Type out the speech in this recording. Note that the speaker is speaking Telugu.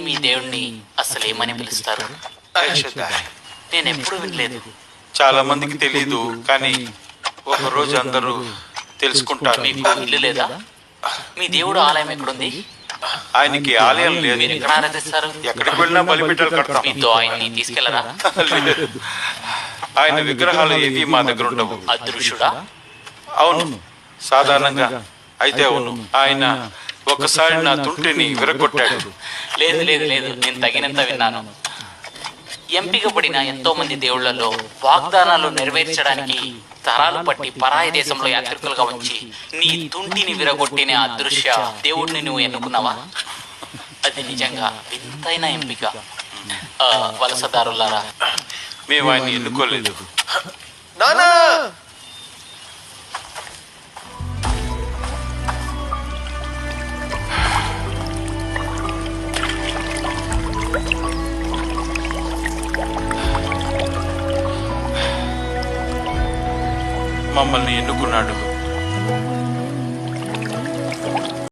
మీ దేవుణ్ణి అసలేమని పిలుస్తారు? నేను ఎప్పుడు వినలేదు. చాలా మందికి తెలియదు, కానీ ఒక రోజు అందరూ తెలుసుకుంటారు. మీకు ఇల్లు లేదా? మీ దేవుడు ఆలయం ఎక్కడుంది? ఆయనకి ఆలయం లేదు. మీరు ఎక్కడ ఆరాధిస్తారు? ఎక్కడికి వెళ్ళినా బలిపీఠాలు కడతాం. మీతో ఆయన్ని తీసుకెళ్లరా? లేదు. ఆయన విగ్రహాలు ఏవి మా దగ్గర ఉండవు. అదృశ్యుడా? అవును, సాధారణంగా అయితే అవును. ఆయన ఒకసారి నా తుంటిని విరగొట్టాడు. లేదు లేదు లేదు, నేను తగినంత విన్నాను. ఎంపిక పడిన ఎంతో మంది దేవుళ్లలో వాగ్దానాలు నెరవేర్చడానికి తరాలు పట్టి పరాయి దేశంలో యాత్రికులుగా వచ్చి నీ తుంటిని విరగొట్టిన అదృశ్య దేవుడిని నువ్వు ఎన్నుకున్నావా? అది నిజంగా వింతైన ఎంపిక. వలసదారులారా, మేము ఆయన్ని ఎన్నుకోలేదు. నానా, మమ్మల్ని ఎన్నుకున్నాడు.